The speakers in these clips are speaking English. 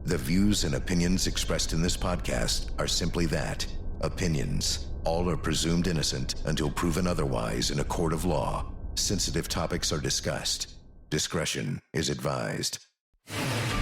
The views and opinions expressed in this podcast are simply that, opinions. All are presumed innocent until proven otherwise in a court of law. Sensitive topics are discussed. Discretion is advised.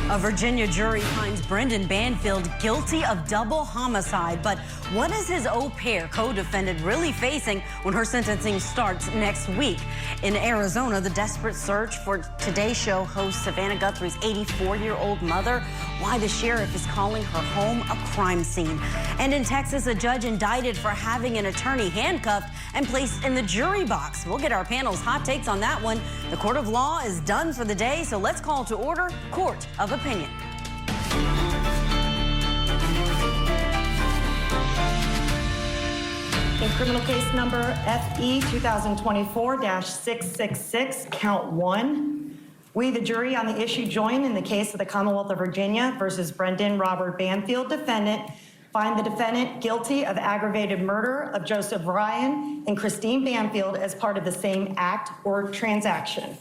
A Virginia jury finds Brendan Banfield guilty of double homicide. But what is his au pair co-defendant really facing when her sentencing starts next week? In Arizona, the desperate search for Today Show host Savannah Guthrie's 84-year-old mother. Why the sheriff is calling her home a crime scene. And in Texas, a judge indicted for having an attorney handcuffed and placed in the jury box. We'll get our panel's hot takes on that one. The court of law is done for the day, so let's call to order Court of Opinion. In criminal case number FE 2024-666, count 1, we, the jury on the issue, join in the case of the Commonwealth of Virginia versus Brendan Robert Banfield, defendant, find the defendant guilty of aggravated murder of Joseph Ryan and Christine Banfield as part of the same act or transaction.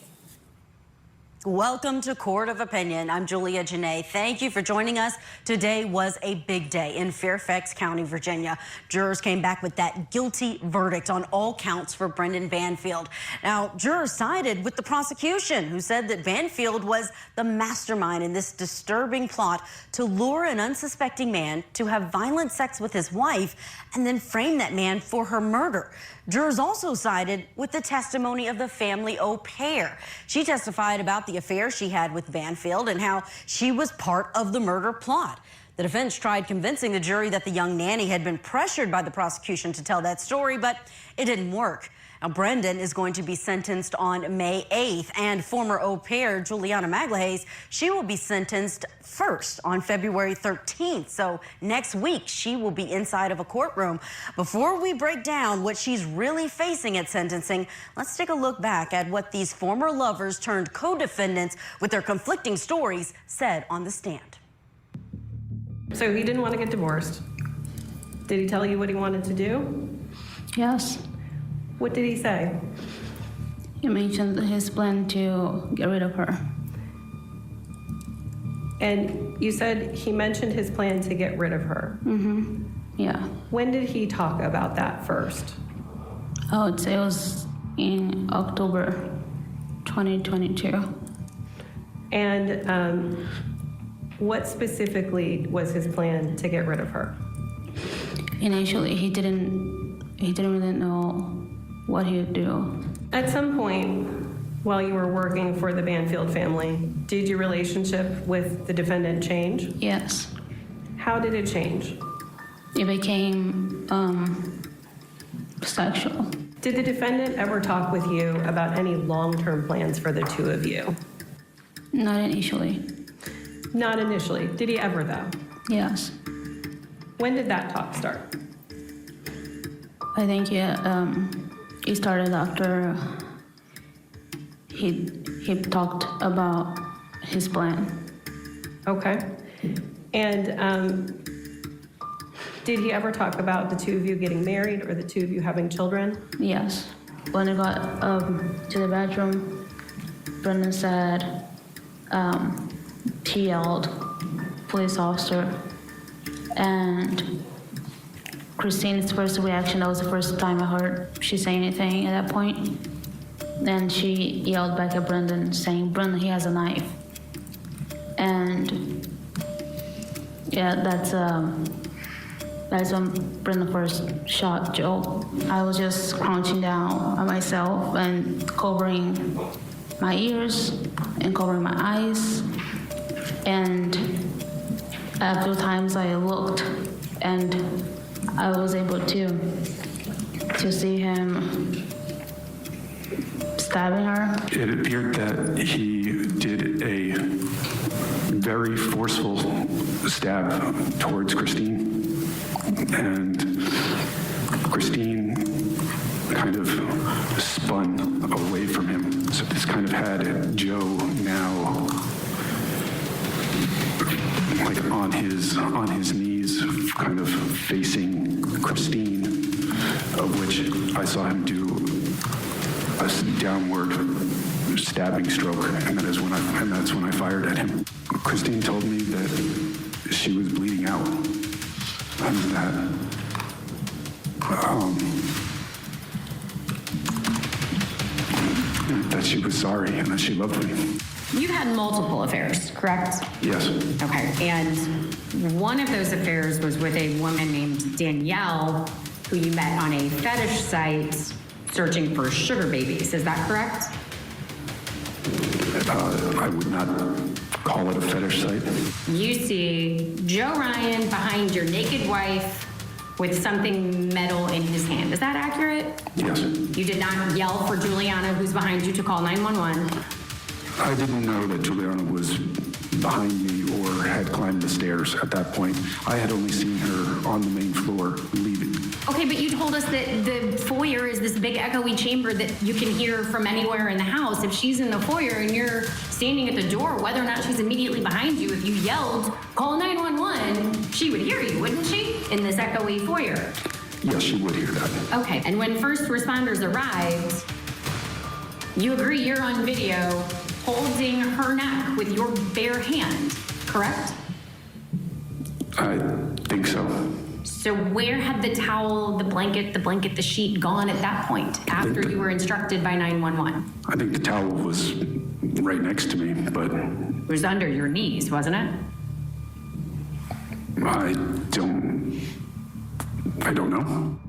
Welcome to Court of Opinion. I'm Jenaé. Thank you for joining us. Today was a big day in Fairfax County, Virginia. Jurors came back with that guilty verdict on all counts for Brendan Banfield. Now, jurors sided with the prosecution, who said that Banfield was the mastermind in this disturbing plot to lure an unsuspecting man to have violent sex with his wife and then frame that man for her murder. Jurors also sided with the testimony of the family au pair. She testified about the affair she had with Banfield and how she was part of the murder plot. The defense tried convincing the jury that the young nanny had been pressured by the prosecution to tell that story, but it didn't work. Now, Brendan is going to be sentenced on May 8th, and former au pair Juliana Magalhaes, she will be sentenced first on February 13th. So next week, she will be inside of a courtroom. Before we break down what she's really facing at sentencing, let's take a look back at what these former lovers turned co-defendants with their conflicting stories said on the stand. So he didn't want to get divorced. Did he tell you what he wanted to do? Yes. What did he say? He mentioned his plan to get rid of her. And you said he mentioned his plan to get rid of her. Mm-hmm. Yeah. When did he talk about that first? I would say it was in October 2022. And what specifically was his plan to get rid of her? Initially, he didn't really know what he would do. At some point, while you were working for the Banfield family, did your relationship with the defendant change? Yes. How did it change? It became sexual. Did the defendant ever talk with you about any long-term plans for the two of you? Not initially. Not initially. Did he ever, though? Yes. When did that talk start? I think he started after he talked about his plan. Okay. And did he ever talk about the two of you getting married or the two of you having children? Yes. When I got to the bedroom, Brendan said he yelled, "Police officer," and Christine's first reaction, that was the first time I heard she say anything at that point. Then she yelled back at Brendan, saying, "Brendan, he has a knife." And yeah, that's when Brendan first shot Joe. I was just crouching down on myself and covering my ears and covering my eyes. And a few times I looked and I was able to see him stabbing her. It appeared that he did a very forceful stab towards Christine, and Christine kind of spun away from him. So this kind of had Joe now like on his knees, kind of facing Christine, of which I saw him do a downward stabbing stroke, and that's when I fired at him. Christine told me that she was bleeding out. And that she was sorry and that she loved me. You've had multiple affairs, correct? Yes. Okay, and one of those affairs was with a woman named Danielle, who you met on a fetish site searching for sugar babies. Is that correct? I would not call it a fetish site. You see Joe Ryan behind your naked wife with something metal in his hand. Is that accurate? Yes. You did not yell for Juliana, who's behind you, to call 911. I didn't know that Juliana was behind me or had climbed the stairs at that point. I had only seen her on the main floor leaving. Okay, but you told us that the foyer is this big echoey chamber that you can hear from anywhere in the house. If she's in the foyer and you're standing at the door, whether or not she's immediately behind you, if you yelled, call 911, she would hear you, wouldn't she? In this echoey foyer. Yes, she would hear that. Okay, and when first responders arrived, you agree you're on video holding her neck with your bare hand, correct? I think so. So where had the towel, the blanket, the sheet gone at that point after you were instructed by 911? I think the towel was right next to me, but It was under your knees, wasn't it? I don't know.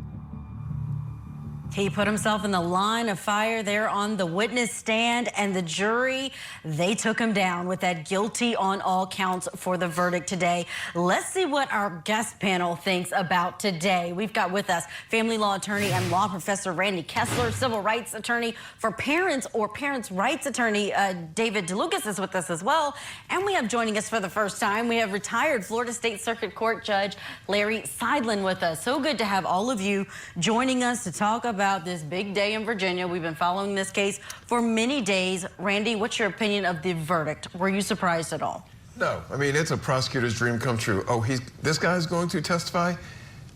He put himself in the line of fire there on the witness stand, and the jury, they took him down with that guilty on all counts for the verdict today. Let's see what our guest panel thinks about today. We've got with us family law attorney and law professor Randy Kessler, civil rights attorney for parents or parents' rights attorney David DeLucas is with us as well. And we have joining us for the first time, we have retired Florida State Circuit Court Judge Larry Seidlin with us. So good to have all of you joining us to talk about this big day in Virginia. We've been following this case for many days. Randy, what's your opinion of the verdict? Were you surprised at all? No. I mean, it's a prosecutor's dream come true. Oh, this guy's going to testify?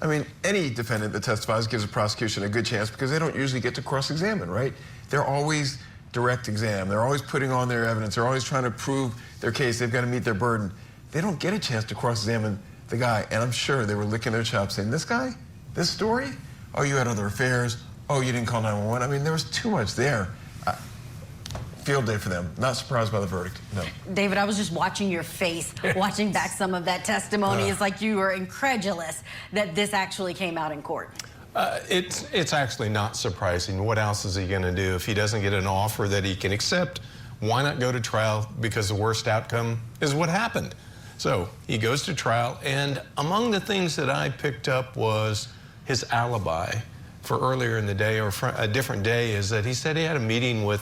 I mean, any defendant that testifies gives a prosecution a good chance because they don't usually get to cross-examine, right? They're always direct exam. They're always putting on their evidence. They're always trying to prove their case. They've got to meet their burden. They don't get a chance to cross-examine the guy. And I'm sure they were licking their chops saying, this guy? This story? Oh, you had other affairs. Oh, you didn't call 911. I mean, there was too much there. Field day for them. Not surprised by the verdict, no. David, I was just watching your face, watching back some of that testimony. It's like you were incredulous that this actually came out in court. It's actually not surprising. What else is he going to do if he doesn't get an offer that he can accept? Why not go to trial? Because the worst outcome is what happened. So he goes to trial, and among the things that I picked up was his alibi for earlier in the day or for a different day is that he said he had a meeting with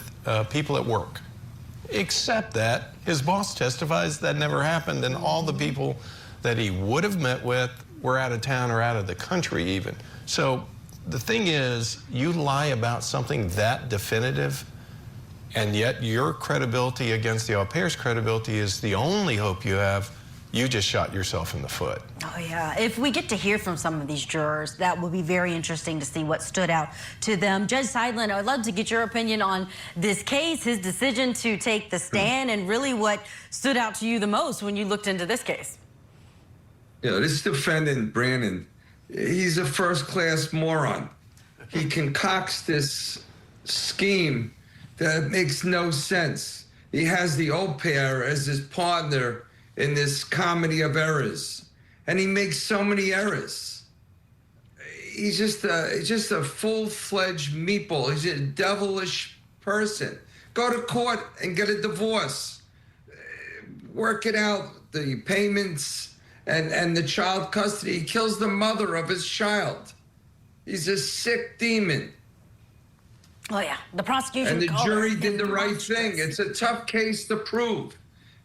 people at work. Except that his boss testifies that never happened, and all the people that he would have met with were out of town or out of the country even. So the thing is, you lie about something that definitive, and yet your credibility against the au pair's credibility is the only hope you have. You just shot yourself in the foot. Oh, yeah. If we get to hear from some of these jurors, that will be very interesting to see what stood out to them. Judge Seidlin, I'd love to get your opinion on this case, his decision to take the stand, and really what stood out to you the most when you looked into this case. You know, this defendant, Brandon, he's a first-class moron. He concocts this scheme that makes no sense. He has the au pair as his partner in this comedy of errors, and he makes so many errors. He's just a full-fledged meatball. He's a devilish person. Go to court and get a divorce. Work it out, the payments and the child custody. He kills the mother of his child. He's a sick demon. Oh, yeah. The prosecution and the called jury him did the right monstrous. thing. It's a tough case to prove.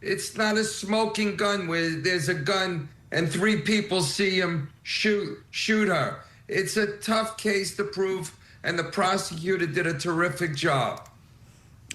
It's not a smoking gun where there's a gun and 3 people see him shoot her. It's a tough case to prove, and the prosecutor did a terrific job.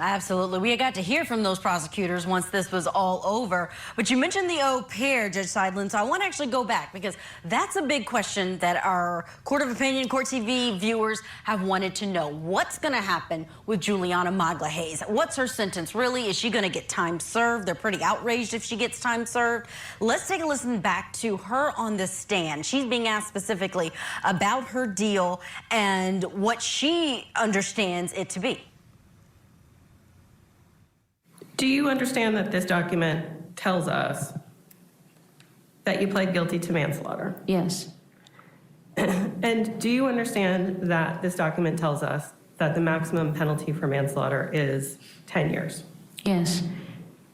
Absolutely. We got to hear from those prosecutors once this was all over. But you mentioned the au pair, Judge Seidlin, so I want to actually go back because that's a big question that our Court of Opinion, Court TV viewers have wanted to know. What's going to happen with Juliana Magla Hayes? What's her sentence really? Is she going to get time served? They're pretty outraged if she gets time served. Let's take a listen back to her on the stand. She's being asked specifically about her deal and what she understands it to be. Do you understand that this document tells us that you pled guilty to manslaughter? Yes. And do you understand that this document tells us that the maximum penalty for manslaughter is 10 years? Yes.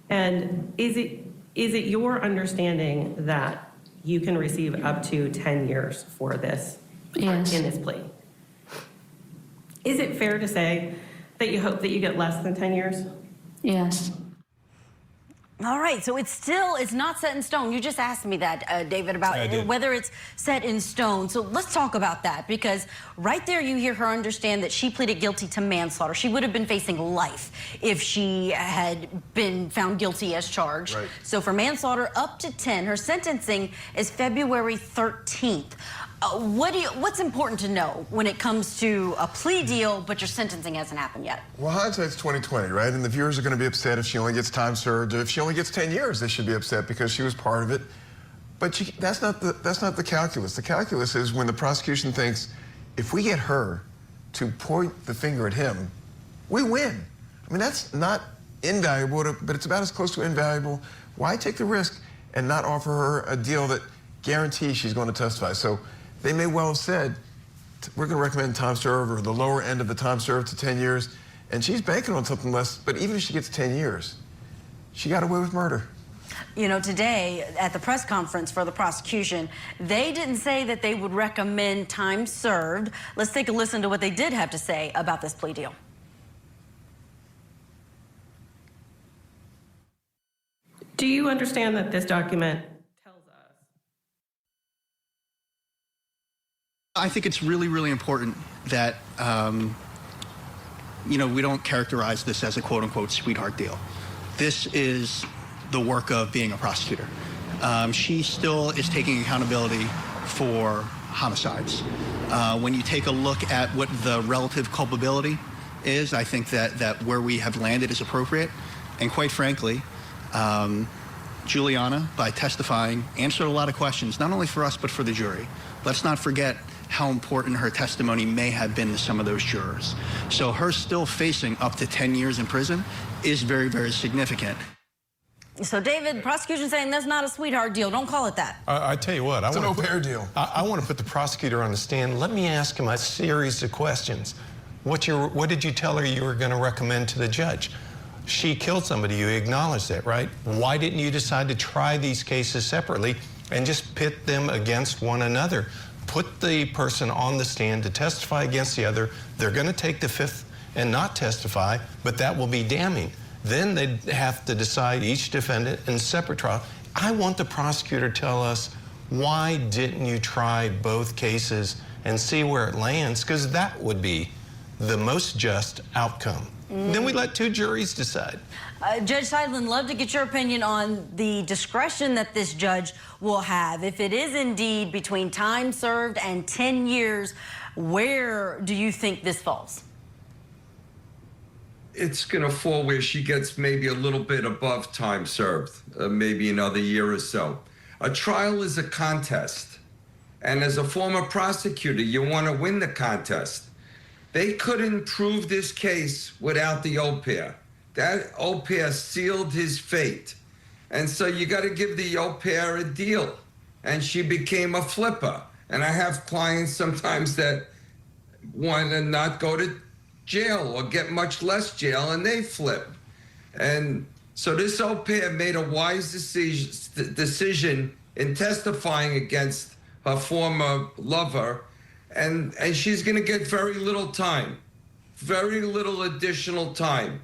And is it your understanding that you can receive up to 10 years for this Yes. in this plea? Is it fair to say that you hope that you get less than 10 years? Yes. All right, so it's not set in stone. You just asked me that, David, about whether it's set in stone. So let's talk about that, because right there you hear her understand that she pleaded guilty to manslaughter. She would have been facing life if she had been found guilty as charged. Right. So for manslaughter, up to 10. Her sentencing is February 13th. What's important to know when it comes to a plea deal, but your sentencing hasn't happened yet? Well, hindsight's 20/20, right? And the viewers are going to be upset if she only gets time served. If she only gets 10 years, they should be upset because she was part of it. But that's not the calculus. The calculus is when the prosecution thinks, if we get her to point the finger at him, we win. I mean, that's not invaluable, but it's about as close to invaluable. Why take the risk and not offer her a deal that guarantees she's going to testify? So they may well have said, we're going to recommend time served or the lower end of the time served to 10 years, and she's banking on something less, but even if she gets 10 years, she got away with murder. You know, today at the press conference for the prosecution, they didn't say that they would recommend time served. Let's take a listen to what they did have to say about this plea deal. Do you understand that this document tells us? I think it's really, really important that, we don't characterize this as a quote-unquote sweetheart deal. This is the work of being a prosecutor. She still is taking accountability for homicides. When you take a look at what the relative culpability is, I think that where we have landed is appropriate. And quite frankly, Juliana, by testifying, answered a lot of questions, not only for us, but for the jury. Let's not forget how important her testimony may have been to some of those jurors. So her still facing up to 10 years in prison is very, very significant. So, David, the prosecution saying that's not a sweetheart deal. Don't call it that. I tell you what, It's an au pair deal. I want to put the prosecutor on the stand. Let me ask him a series of questions. What did you tell her you were going to recommend to the judge? She killed somebody. You acknowledged that, right? Why didn't you decide to try these cases separately and just pit them against one another? Put the person on the stand to testify against the other. They're going to take the fifth and not testify, but that will be damning. Then they'd have to decide each defendant in separate trial. I want the prosecutor to tell us, why didn't you try both cases and see where it lands? Because that would be the most just outcome. Then we let two juries decide. Judge Seidlin, love to get your opinion on the discretion that this judge will have. If it is indeed between time served and 10 years, where do you think this falls? It's going to fall where she gets maybe a little bit above time served, maybe another year or so. A trial is a contest. And as a former prosecutor, you want to win the contest. They couldn't prove this case without the au pair. That au pair sealed his fate. And so you got to give the au pair a deal. And she became a flipper. And I have clients sometimes that want to not go to jail or get much less jail, and they flip. And so this au pair made a wise decision in testifying against her former lover, and she's going to get very little time, very little additional time.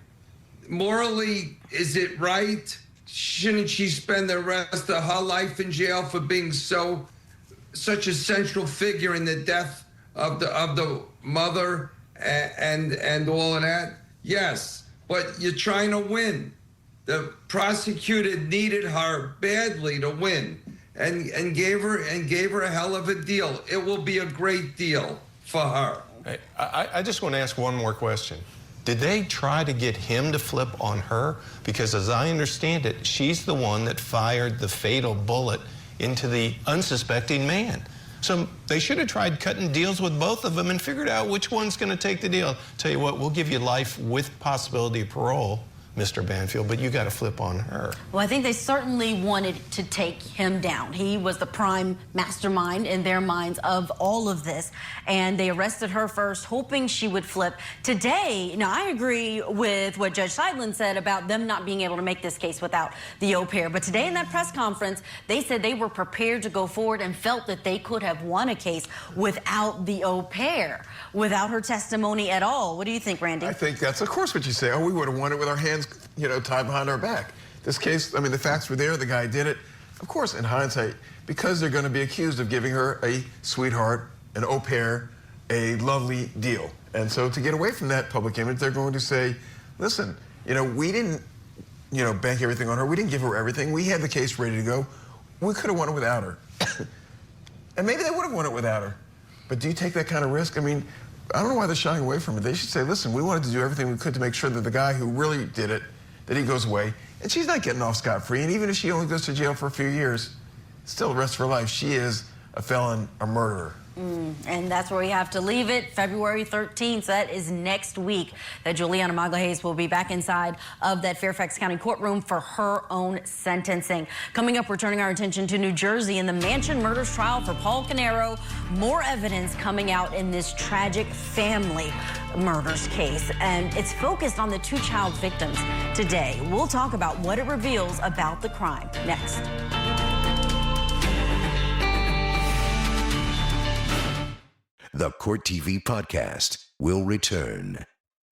Morally, is it right? Shouldn't she spend the rest of her life in jail for being such a central figure in the death of the mother and all of that? Yes, but you're trying to win. The prosecutor needed her badly to win, and gave her a hell of a deal. It will be a great deal for her. Hey, I just want to ask one more question. Did they try to get him to flip on her? Because as I understand it, she's the one that fired the fatal bullet into the unsuspecting man. So they should have tried cutting deals with both of them and figured out which one's going to take the deal. Tell you what, we'll give you life with possibility of parole, Mr. Banfield, but you got to flip on her. Well, I think they certainly wanted to take him down. He was the prime mastermind in their minds of all of this, and they arrested her first, hoping she would flip. Today, now I agree with what Judge Seidlin said about them not being able to make this case without the au pair, but today in that press conference, they said they were prepared to go forward and felt that they could have won a case without the au pair, without her testimony at all. What do you think, Randy? I think that's, of course, what you say. Oh, we would have won it with our hands, tied behind our back. This case, I mean, the facts were there. The guy did it. Of course, in hindsight, because they're going to be accused of giving her a sweetheart, an au pair, a lovely deal. And so to get away from that public image, they're going to say, listen, we didn't, bank everything on her. We didn't give her everything. We had the case ready to go. We could have won it without her. And maybe they would have won it without her. But do you take that kind of risk? I mean, I don't know why they're shying away from it. They should say, listen, we wanted to do everything we could to make sure that the guy who really did it, that he goes away. And she's not getting off scot-free. And even if she only goes to jail for a few years, still the rest of her life, she is a felon, a murderer. And that's where we have to leave it. February 13th, that is next week, that Juliana Magalhaes will be back inside of that Fairfax County courtroom for her own sentencing. Coming up, we're turning our attention to New Jersey in the Mansion murders trial for Paul Canero. More evidence coming out in this tragic family murders case, and it's focused on the two child victims today. We'll talk about what it reveals about the crime next. The Court TV podcast will return.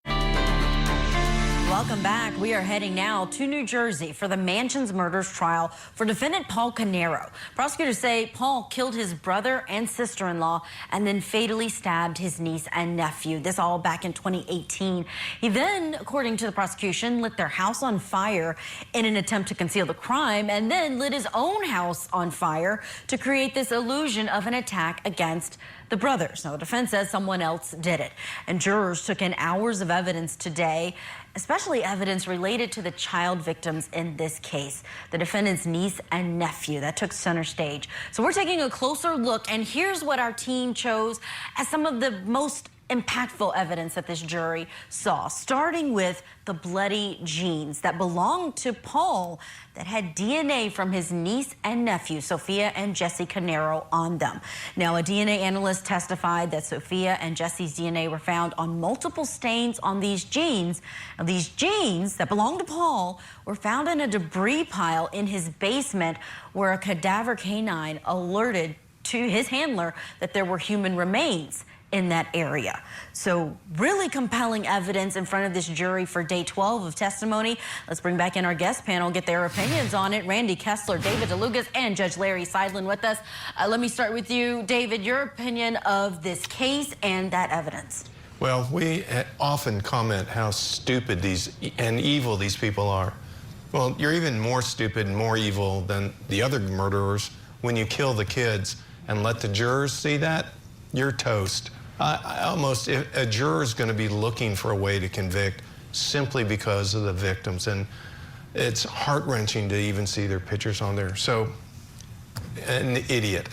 Welcome back. We are heading now to New Jersey for the Mansions murders trial for defendant Paul Canero. Prosecutors say Paul killed his brother and sister-in-law and then fatally stabbed his niece and nephew. This all back in 2018. He then, according to the prosecution, lit their house on fire in an attempt to conceal the crime and then lit his own house on fire to create this illusion of an attack against the brothers. Now, the defense says someone else did it. And jurors took in hours of evidence today, especially evidence related to the child victims in this case, the defendant's niece and nephew. That took center stage. So we're taking a closer look, and here's what our team chose as some of the most impactful evidence that this jury saw, starting with the bloody jeans that belonged to Paul that had DNA from his niece and nephew, Sophia and Jesse Canero, on them. Now, a DNA analyst testified that Sophia and Jesse's DNA were found on multiple stains on these jeans. Now, these jeans that belonged to Paul were found in a debris pile in his basement where a cadaver canine alerted to his handler that there were human remains in that area. So really compelling evidence in front of this jury for day 12 of testimony. Let's bring back in our guest panel, get their opinions on it. Randy Kessler, David DeLugas, and Judge Larry Seidlin with us. Let me start with you, David, your opinion of this case and that evidence. Well, we often comment how stupid and evil these people are. Well, you're even more stupid and more evil than the other murderers when you kill the kids and let the jurors see that. You're toast. A juror is going to be looking for a way to convict simply because of the victims, and it's heart-wrenching to even see their pictures on there. So, an idiot.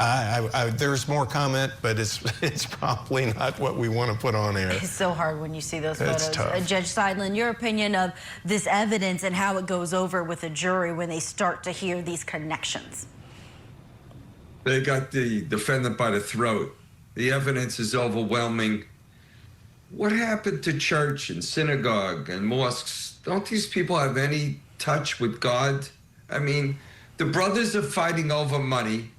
There's more comment, but it's probably not what we want to put on air. It's so hard when you see those photos. It's tough. Judge Seidlin, your opinion of this evidence and how it goes over with a jury when they start to hear these connections. They got the defendant by the throat. The evidence is overwhelming. What happened to church and synagogue and mosques? Don't these people have any touch with God? I mean, the brothers are fighting over money,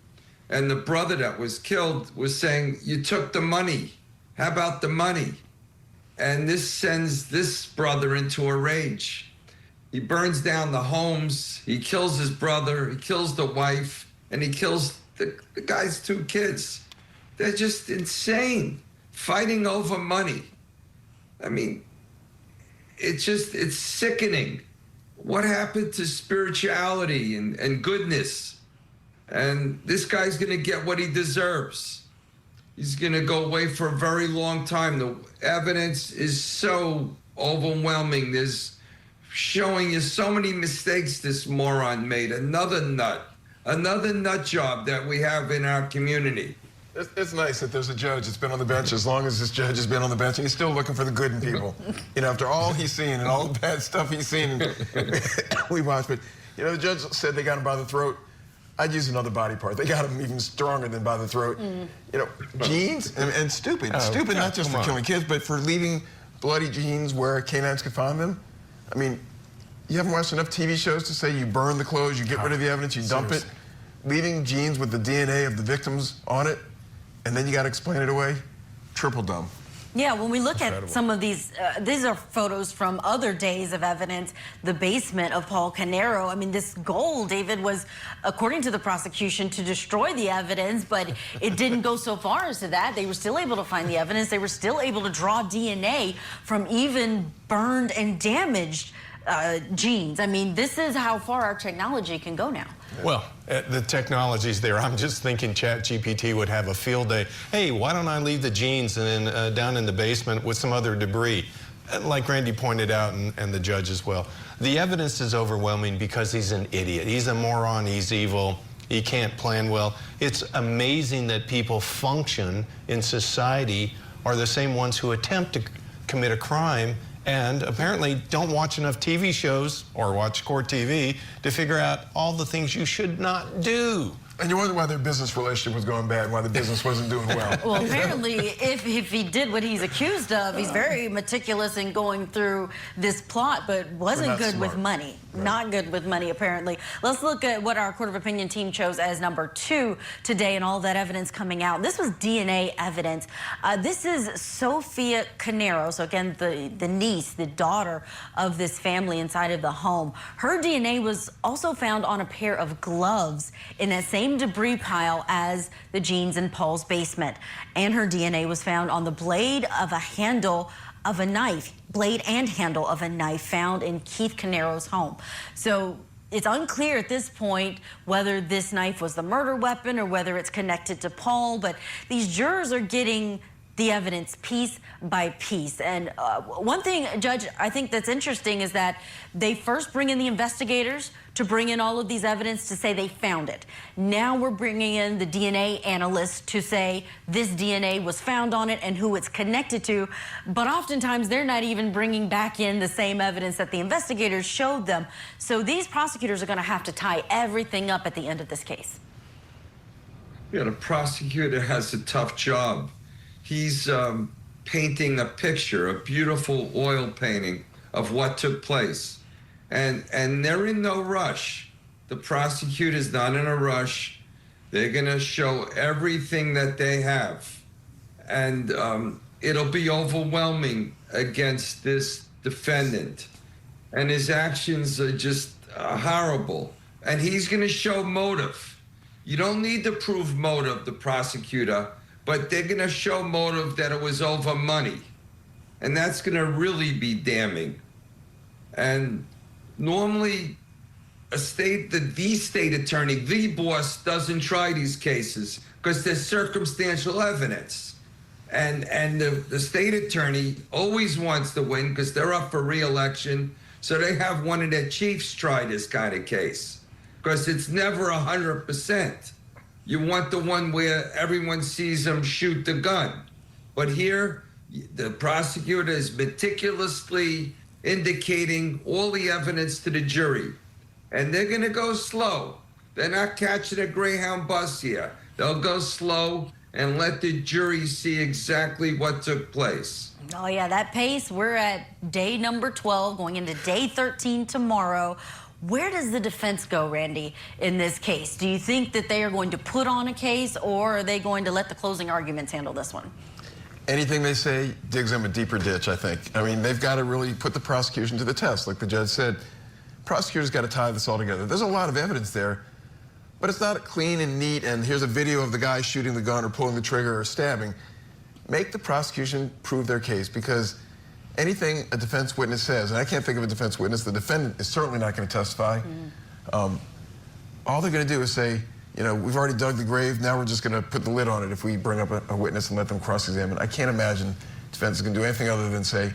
and the brother that was killed was saying, you took the money. How about the money? And this sends this brother into a rage. He burns down the homes, he kills his brother, he kills the wife, and he kills the guy's two kids. They're just insane, fighting over money. I mean, it's sickening. What happened to spirituality and goodness? And this guy's going to get what he deserves. He's going to go away for a very long time. The evidence is so overwhelming. There's showing you so many mistakes this moron made. Another nut job that we have in our community. It's nice that there's a judge that's been on the bench as long as this judge has been on the bench, and he's still looking for the good in people. You know, after all he's seen and all the bad stuff he's seen, we watched. But, you know, the judge said they got him by the throat. I'd use another body part. They got him even stronger than by the throat. You know, jeans and stupid. Stupid not just for killing kids, but for leaving bloody jeans where canines could find them. I mean, you haven't watched enough TV shows to say you burn the clothes, you get rid of the evidence, you dump it. Leaving jeans with the DNA of the victims on it, and then you got to explain it away. Triple dumb. Yeah, when we look at some of these are photos from other days of evidence. The basement of Paul Canero. I mean, this goal, David, was, according to the prosecution, to destroy the evidence, but it didn't go so far as to that. They were still able to find the evidence. They were still able to draw DNA from even burned and damaged jeans. I mean, this is how far our technology can go now. Well, the technology's there. I'm just thinking ChatGPT would have a field day. Hey, why don't I leave the jeans and then down in the basement with some other debris? Like Randy pointed out, and the judge as well. The evidence is overwhelming because he's an idiot. He's a moron. He's evil. He can't plan well. It's amazing that people function in society are the same ones who attempt to commit a crime and apparently don't watch enough TV shows or watch court TV to figure out all the things you should not do. And you wonder why their business relationship was going bad, why the business wasn't doing well. Well, apparently, if he did what he's accused of, he's very meticulous in going through this plot, but wasn't good with money. Right. Not good with money, apparently. Let's look at what our Court of Opinion team chose as number 2 today and all that evidence coming out. This was DNA evidence. This is Sophia Canero, so again, the niece, the daughter of this family inside of the home. Her DNA was also found on a pair of gloves in that same debris pile as the jeans in Paul's basement. And her DNA was found on the blade and handle of a knife found in Keith Canero's home. So it's unclear at this point whether this knife was the murder weapon or whether it's connected to Paul, but these jurors are getting the evidence piece by piece. And one thing, Judge, I think that's interesting is that they first bring in the investigators to bring in all of these evidence to say they found it. Now we're bringing in the DNA analysts to say this DNA was found on it and who it's connected to. But oftentimes they're not even bringing back in the same evidence that the investigators showed them. So these prosecutors are going to have to tie everything up at the end of this case. Yeah, the prosecutor has a tough job. He's painting a picture, a beautiful oil painting of what took place. And they're in no rush. The prosecutor's not in a rush. They're going to show everything that they have. And it'll be overwhelming against this defendant. And his actions are just horrible. And he's going to show motive. You don't need to prove motive, the prosecutor, but they're going to show motive that it was over money. And that's going to really be damning. And normally, the state attorney, the boss, doesn't try these cases because there's circumstantial evidence. And the state attorney always wants to win because they're up for re-election. So they have one of their chiefs try this kind of case because it's never 100%. You want the one where everyone sees them shoot the gun. But here, the prosecutor is meticulously indicating all the evidence to the jury. And they're going to go slow. They're not catching a Greyhound bus here. They'll go slow and let the jury see exactly what took place. Oh, yeah, that pace. We're at day number 12, going into day 13 tomorrow. Where does the defense go, Randy, in this case? Do you think that they are going to put on a case, or are they going to let the closing arguments handle this one? Anything they say digs them a deeper ditch, I think. I mean, they've got to really put the prosecution to the test. Like the judge said, prosecutors got to tie this all together. There's a lot of evidence there, but it's not clean and neat, and here's a video of the guy shooting the gun or pulling the trigger or stabbing. Make the prosecution prove their case, because anything a defense witness says, and I can't think of a defense witness, the defendant is certainly not going to testify. All they're going to do is say, you know, we've already dug the grave, now we're just going to put the lid on it if we bring up a witness and let them cross-examine. I can't imagine defense is going to do anything other than say,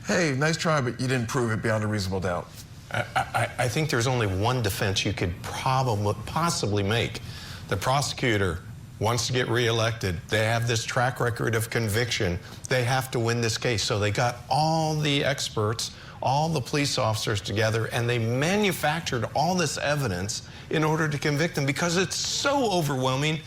hey, nice try, but you didn't prove it beyond a reasonable doubt. I think there's only one defense you could possibly make. The prosecutor wants to get reelected. They have this track record of conviction. They have to win this case. So they got all the experts, all the police officers together, and they manufactured all this evidence in order to convict them because it's so overwhelming.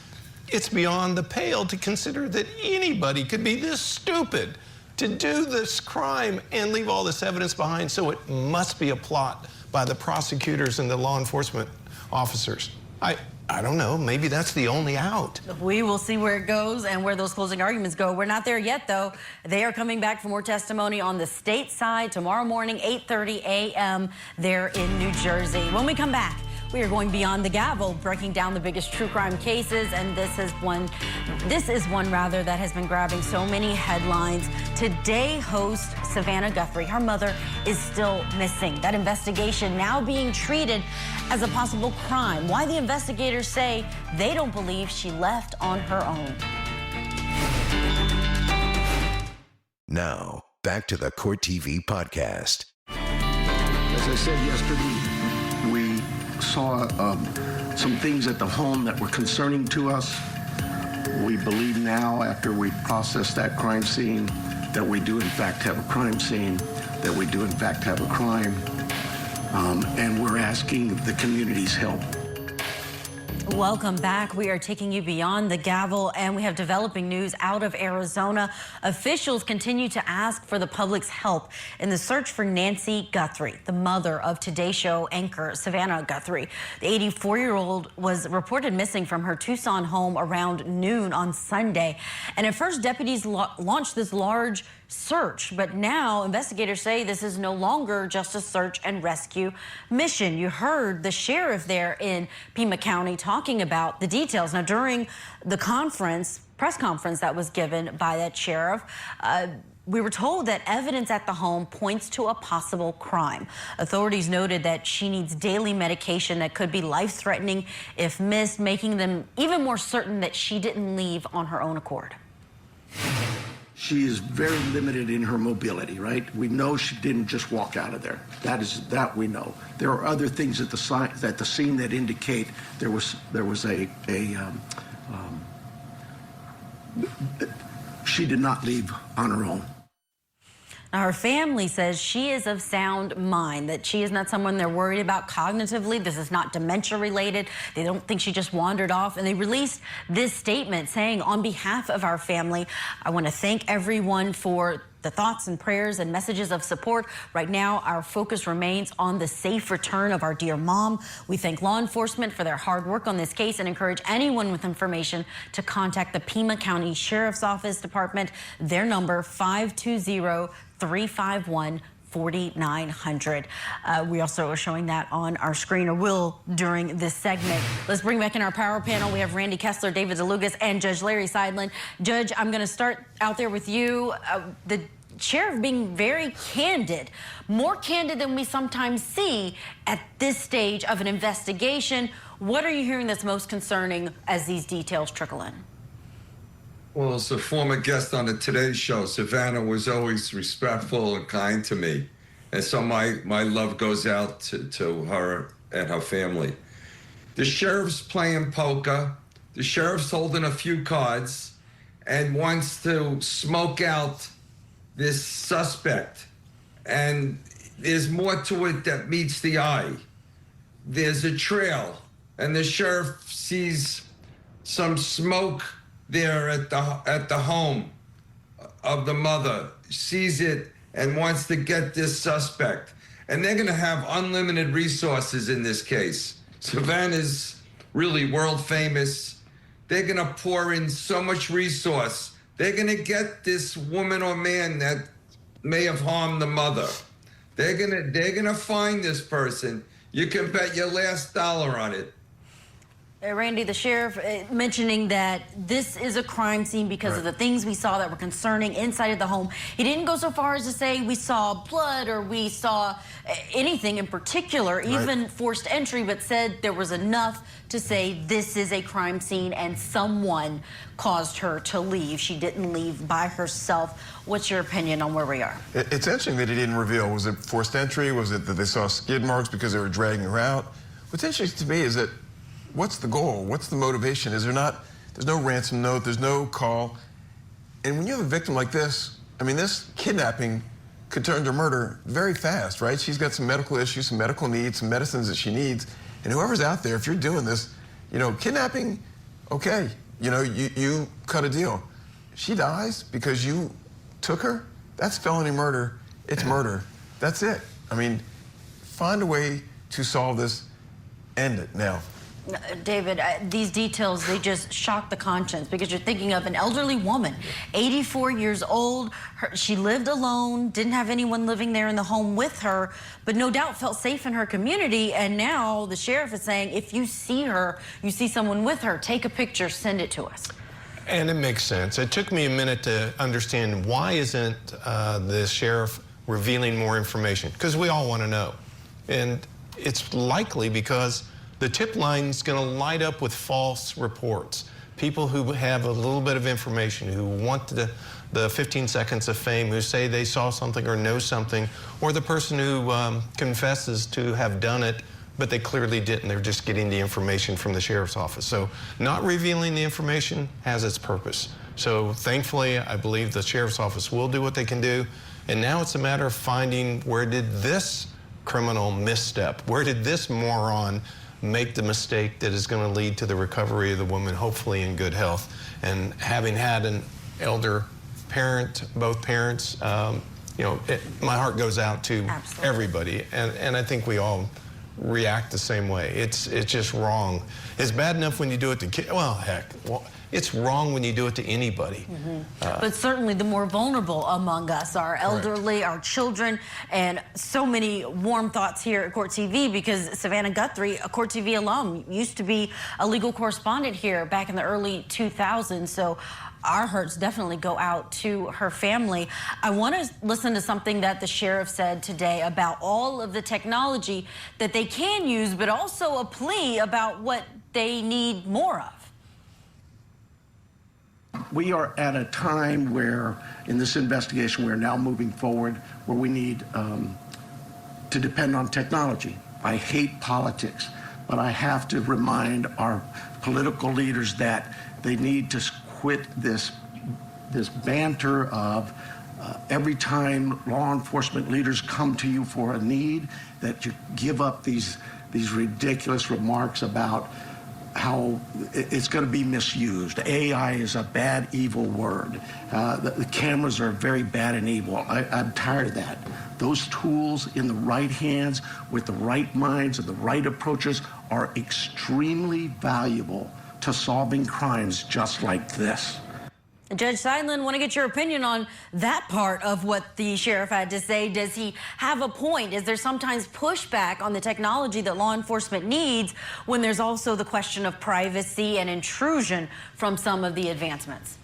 It's beyond the pale to consider that anybody could be this stupid to do this crime and leave all this evidence behind. So it must be a plot by the prosecutors and the law enforcement officers. I don't know, maybe that's the only out. We will see where it goes and where those closing arguments go. We're not there yet, though. They are coming back for more testimony on the state side tomorrow morning, 8:30 a.m. there in New Jersey. When we come back, we are going beyond the gavel, breaking down the biggest true crime cases, and this is one that has been grabbing so many headlines. Today, host Savannah Guthrie, her mother, is still missing. That investigation now being treated as a possible crime. Why the investigators say they don't believe she left on her own. Now, back to the Court TV podcast. As I said yesterday, we saw some things at the home that were concerning to us. We believe now, after we processed that crime scene, that we do in fact have a crime scene, that we do in fact have a crime, and we're asking the community's help. Welcome back. We are taking you beyond the gavel, and we have developing news out of Arizona. Officials continue to ask for the public's help in the search for Nancy Guthrie, the mother of Today Show anchor Savannah Guthrie. The 84-year-old was reported missing from her Tucson home around noon on Sunday. And at first, deputies launched this large search, but now investigators say this is no longer just a search and rescue mission. You heard the sheriff there in Pima County talking about the details. Now, during the press conference that was given by that sheriff, we were told that evidence at the home points to a possible crime. Authorities noted that she needs daily medication that could be life-threatening if missed, making them even more certain that she didn't leave on her own accord. She is very limited in her mobility, right? We know she didn't just walk out of there. That we know. There are other things at the scene that indicate there was she did not leave on her own. Now, her family says she is of sound mind, that she is not someone they're worried about cognitively. This is not dementia related. They don't think she just wandered off. And they released this statement saying, on behalf of our family, I want to thank everyone for the thoughts and prayers and messages of support. Right now, our focus remains on the safe return of our dear mom. We thank law enforcement for their hard work on this case and encourage anyone with information to contact the Pima County Sheriff's Office Department. Their number, 520-351-4900. We also are showing that on our screen, or will during this segment. Let's bring back in our power panel. We have Randy Kessler, David DeLugas, and Judge Larry Seidlin. Judge, I'm going to start out there with you. The sheriff being very candid, more candid than we sometimes see at this stage of an investigation. What are you hearing that's most concerning as these details trickle in? Well, as a former guest on the Today Show, Savannah was always respectful and kind to me. And so my love goes out to her and her family. The sheriff's playing poker. The sheriff's holding a few cards and wants to smoke out this suspect. And there's more to it that meets the eye. There's a trail, and the sheriff sees some smoke there at the home of the mother, sees it and wants to get this suspect. And they're going to have unlimited resources in this case. Savannah's really world famous. They're going to pour in so much resource. They're going to get this woman or man that may have harmed the mother. They're going to find this person. You can bet your last dollar on it. Randy, the sheriff mentioning that this is a crime scene because of the things we saw that were concerning inside of the home. He didn't go so far as to say we saw blood or we saw anything in particular, even forced entry, but said there was enough to say this is a crime scene and someone caused her to leave. She didn't leave by herself. What's your opinion on where we are? It's interesting that he didn't reveal. Was it forced entry? Was it that they saw skid marks because they were dragging her out? What's interesting to me is that what's the goal? What's the motivation? Is there not, there's no ransom note, there's no call. And when you have a victim like this, I mean, this kidnapping could turn to murder very fast, right? She's got some medical issues, some medical needs, some medicines that she needs. And whoever's out there, if you're doing this, you know, kidnapping, okay, you know, you cut a deal. She dies because you took her, that's felony murder, it's murder. That's it. I mean, find a way to solve this, end it now. David, these details, they just shock the conscience because you're thinking of an elderly woman, 84 years old. She lived alone, didn't have anyone living there in the home with her, but no doubt felt safe in her community. And now the sheriff is saying, if you see her, you see someone with her, take a picture, send it to us. And it makes sense. It took me a minute to understand why isn't the sheriff revealing more information? Because we all want to know. And it's likely because the tip line is going to light up with false reports. People who have a little bit of information, who want the 15 seconds of fame, who say they saw something or know something, or the person who confesses to have done it, but they clearly didn't. They're just getting the information from the sheriff's office. So not revealing the information has its purpose. So thankfully, I believe the sheriff's office will do what they can do. And now it's a matter of finding where did this criminal misstep, where did this moron make the mistake that is going to lead to the recovery of the woman, hopefully in good health. And having had an elder parent, both parents, you know, my heart goes out to everybody. And I think we all react the same way. It's just wrong. It's bad enough when you do it to kids. Well, heck, it's wrong when you do it to anybody. But certainly the more vulnerable among us, our elderly, our children, and so many warm thoughts here at Court TV because Savannah Guthrie, a Court TV alum, used to be a legal correspondent here back in the early 2000s. So our hearts definitely go out to her family. I want to listen to something that the sheriff said today about all of the technology that they can use, but also a plea about what they need more of. We are at a time where, in this investigation, we're now moving forward where we need to depend on technology. I hate politics, but I have to remind our political leaders that they need to quit this banter of every time law enforcement leaders come to you for a need, that you give up these ridiculous remarks about how it's going to be misused. AI is a bad, evil word. The cameras are very bad and evil. I'm tired of that. Those tools in the right hands, with the right minds and the right approaches, are extremely valuable to solving crimes just like this. Judge Seidlin, want to get your opinion on that part of what the sheriff had to say. Does he have a point? Is there sometimes pushback on the technology that law enforcement needs when there's also the question of privacy and intrusion from some of the advancements?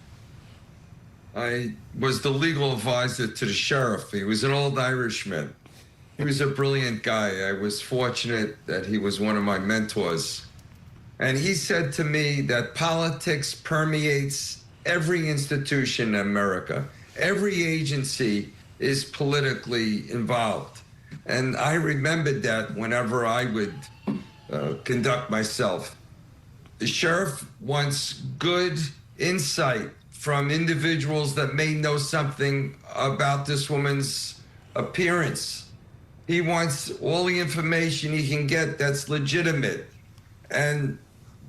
I was the legal advisor to the sheriff. He was an old Irishman. He was a brilliant guy. I was fortunate that he was one of my mentors. And he said to me that politics permeates every institution in America. Every agency is politically involved. And I remembered that whenever I would conduct myself. The sheriff wants good insight from individuals that may know something about this woman's appearance. He wants all the information he can get that's legitimate. And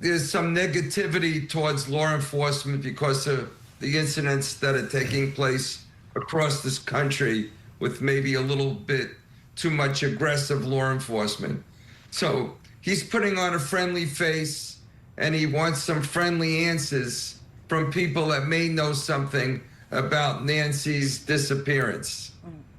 there's some negativity towards law enforcement because of the incidents that are taking place across this country with maybe a little bit too much aggressive law enforcement. So he's putting on a friendly face and he wants some friendly answers from people that may know something about Nancy's disappearance.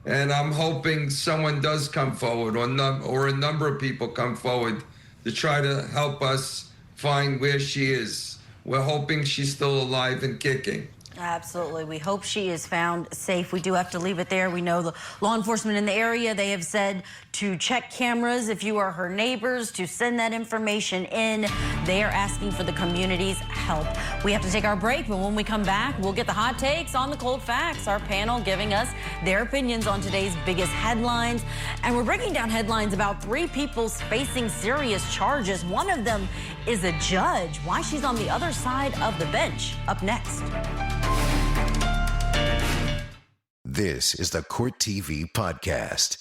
And I'm hoping someone does come forward or a number of people come forward to try to help us find where she is. We're hoping she's still alive and kicking. Absolutely. We hope she is found safe. We do have to leave it there. We know the law enforcement in the area, they have said to check cameras if you are her neighbors, to send that information in. They are asking for the community's help. We have to take our break, but when we come back, we'll get the hot takes on the cold facts. Our panel giving us their opinions on today's biggest headlines. And we're breaking down headlines about 3 people facing serious charges. One of them is a judge. Why she's on the other side of the bench. Up next. This is the Court TV Podcast.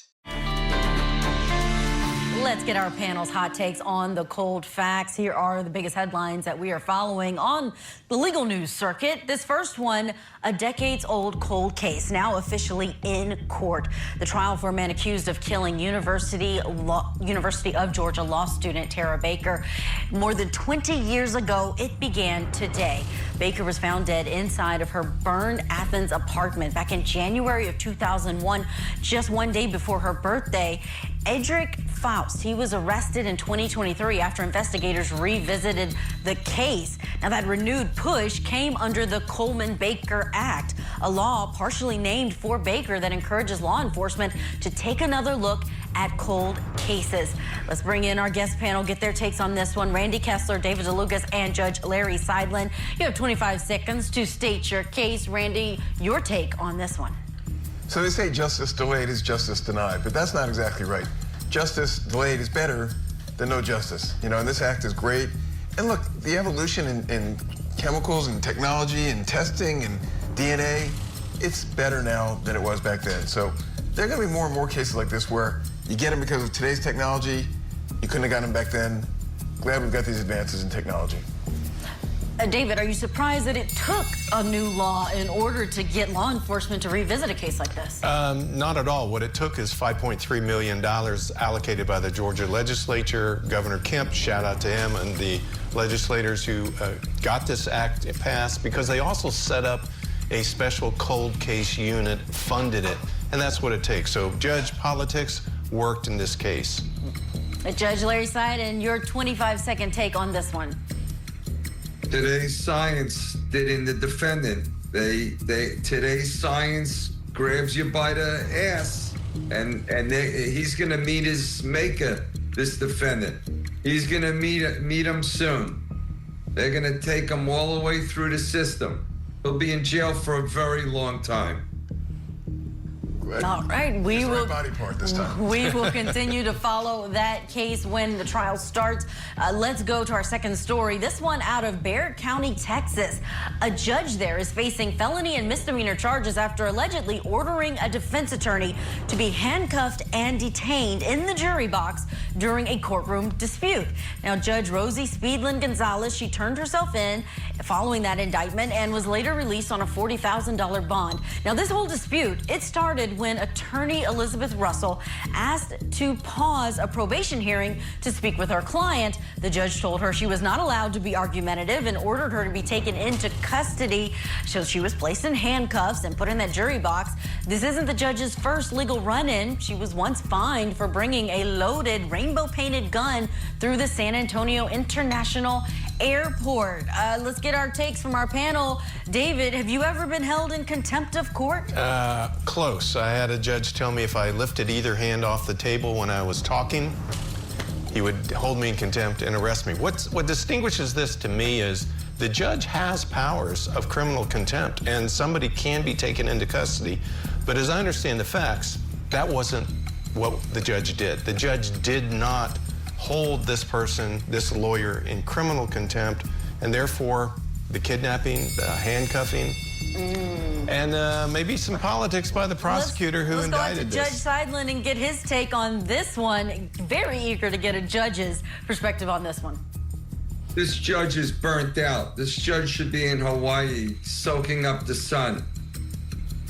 Let's get our panel's hot takes on the cold facts. Here are the biggest headlines that we are following on the legal news circuit. This first one, a decades-old cold case, now officially in court. The trial for a man accused of killing University of Georgia law student Tara Baker. More than 20 years ago, it began today. Baker was found dead inside of her burned Athens apartment back in January of 2001, just one day before her birthday. Edric Faust, he was arrested in 2023 after investigators revisited the case. Now, that renewed push came under the Coleman-Baker Act, a law partially named for Baker that encourages law enforcement to take another look at cold cases. Let's bring in our guest panel, get their takes on this one. Randy Kessler, David DeLucas, and Judge Larry Seidlin. You have 25 seconds to state your case. Randy, your take on this one. So they say justice delayed is justice denied, but that's not exactly right. Justice delayed is better than no justice. You know, and this act is great. And look, the evolution in chemicals and technology and testing and DNA, it's better now than it was back then. So there are going to be more and more cases like this where you get them because of today's technology. You couldn't have gotten them back then. Glad we've got these advances in technology. David, are you surprised that it took a new law in order to get law enforcement to revisit a case like this? Not at all. What it took is $5.3 million allocated by the Georgia legislature. Governor Kemp, shout out to him and the legislators who got this act passed, because they also set up a special cold case unit, funded it, and that's what it takes. So judge politics worked in this case. Judge Larry Seidlin, your 25-second take on this one. Today's science did in the defendant. Today's science grabs you by the ass, and he's gonna meet his maker, this defendant. He's gonna meet him soon. They're gonna take him all the way through the system. He'll be in jail for a very long time. All right, we will. Body part this time. We will continue to follow that case when the trial starts. Let's go to our second story. This one out of Baird County, Texas. A judge there is facing felony and misdemeanor charges after allegedly ordering a defense attorney to be handcuffed and detained in the jury box during a courtroom dispute. Now, Judge Rosie Speedland Gonzalez, she turned herself in following that indictment and was later released on a $40,000 bond. Now, this whole dispute, it started when attorney Elizabeth Russell asked to pause a probation hearing to speak with her client. The judge told her she was not allowed to be argumentative and ordered her to be taken into custody. So she was placed in handcuffs and put in that jury box. This isn't the judge's first legal run-in. She was once fined for bringing a loaded rainbow-painted gun through the San Antonio International Airport. Let's get our takes from our panel. David, have you ever been held in contempt of court? Close. I had a judge tell me if I lifted either hand off the table when I was talking, he would hold me in contempt and arrest me. What distinguishes this to me is the judge has powers of criminal contempt, and somebody can be taken into custody. But as I understand the facts, that wasn't what the judge did. The judge did not hold this person, this lawyer, in criminal contempt, and therefore the kidnapping, the handcuffing, and maybe some politics by the prosecutor who indicted this. Let's go to Judge Seidlin and get his take on this one. Very eager to get a judge's perspective on this one. This judge is burnt out. This judge should be in Hawaii soaking up the sun.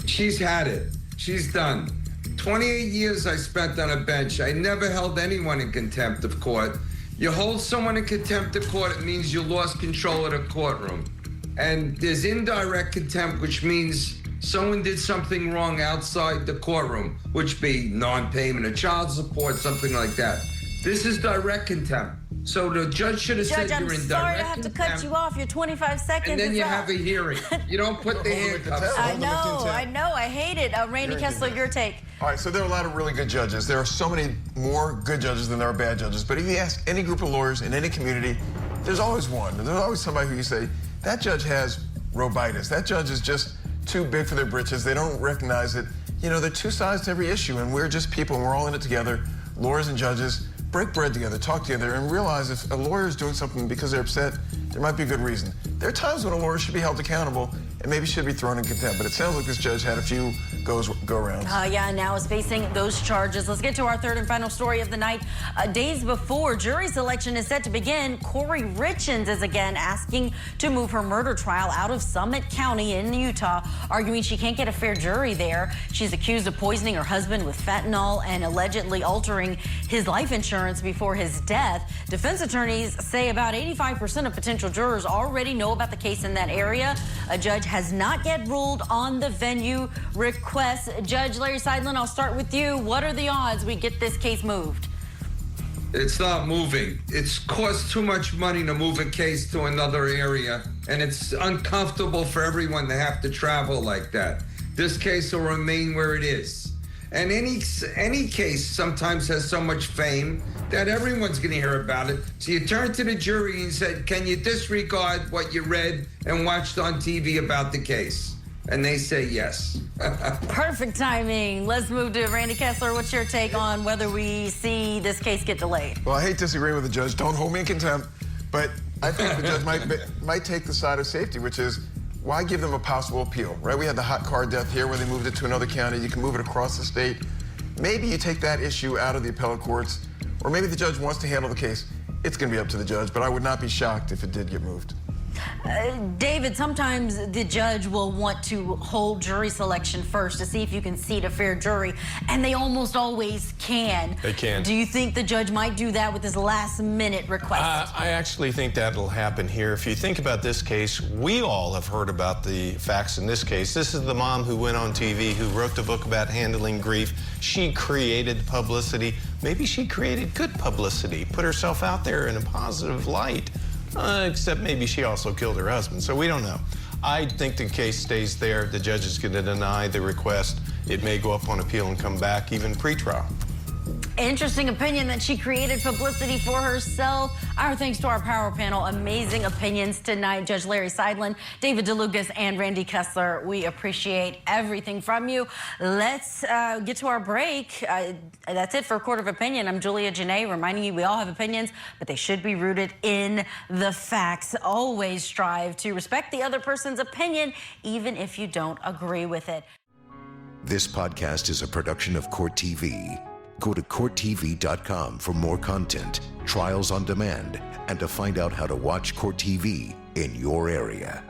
She's had it. She's done. 28 years I spent on a bench. I never held anyone in contempt of court. You hold someone in contempt of court, it means you lost control of the courtroom. And there's indirect contempt, which means someone did something wrong outside the courtroom, which be non-payment of child support, something like that. This is direct contempt. So the judge should have said Judge, I'm you're in sorry direct to have to contempt, cut you off. Your 25 seconds and then is you up. have a hearing. You don't put the handcuffs I on. know, I hate it. Randy Kessler, your take. All right, so there are a lot of really good judges. There are so many more good judges than there are bad judges. But if you ask any group of lawyers in any community, there's always one. There's always somebody who you say, that judge has robitis. That judge is just too big for their britches. They don't recognize it. You know, there are two sides to every issue, and we're just people, and we're all in it together. Lawyers and judges, break bread together, talk together, and realize if a lawyer is doing something because they're upset, there might be a good reason. There are times when a lawyer should be held accountable and maybe should be thrown in contempt, but it sounds like this judge had a few go-arounds. Yeah, and now is facing those charges. Let's get to our third and final story of the night. Days before jury selection is set to begin, Corey Richens is again asking to move her murder trial out of Summit County in Utah, arguing she can't get a fair jury there. She's accused of poisoning her husband with fentanyl and allegedly altering his life insurance before his death. Defense attorneys say about 85% of potential jurors already know about the case in that area. A judge has not yet ruled on the venue request. Judge Larry Seidlin, I'll start with you. What are the odds we get this case moved? It's not moving. It's cost too much money to move a case to another area, and it's uncomfortable for everyone to have to travel like that. This case will remain where it is. And any case sometimes has so much fame that everyone's going to hear about it. So you turn to the jury and say, can you disregard what you read and watched on TV about the case? And they say yes. Perfect timing. Let's move to Randy Kessler. What's your take on whether we see this case get delayed? Well, I hate disagreeing with the judge. Don't hold me in contempt. But I think the judge might take the side of safety, which is, why give them a possible appeal, right? We had the hot car death here where they moved it to another county. You can move it across the state. Maybe you take that issue out of the appellate courts, or maybe the judge wants to handle the case. It's going to be up to the judge, but I would not be shocked if it did get moved. David, sometimes the judge will want to hold jury selection first to see if you can seat a fair jury, and they almost always can. They can. Do you think the judge might do that with his last-minute request? I actually think that'll happen here. If you think about this case, we all have heard about the facts in this case. This is the mom who went on TV, who wrote the book about handling grief. She created publicity. Maybe she created good publicity, put herself out there in a positive light. Except maybe she also killed her husband, so we don't know. I think the case stays there. The judge is going to deny the request. It may go up on appeal and come back, even pre-trial. Interesting opinion that she created publicity for herself. Our thanks to our power panel. Amazing opinions tonight. Judge Larry Seidlin, David DeLucas, and Randy Kessler. We appreciate everything from you. Let's get to our break. That's it for Court of Opinion. I'm Julia Jenaé, reminding you we all have opinions, but they should be rooted in the facts. Always strive to respect the other person's opinion, even if you don't agree with it. This podcast is a production of Court TV. Go to CourtTV.com for more content, trials on demand, and to find out how to watch Court TV in your area.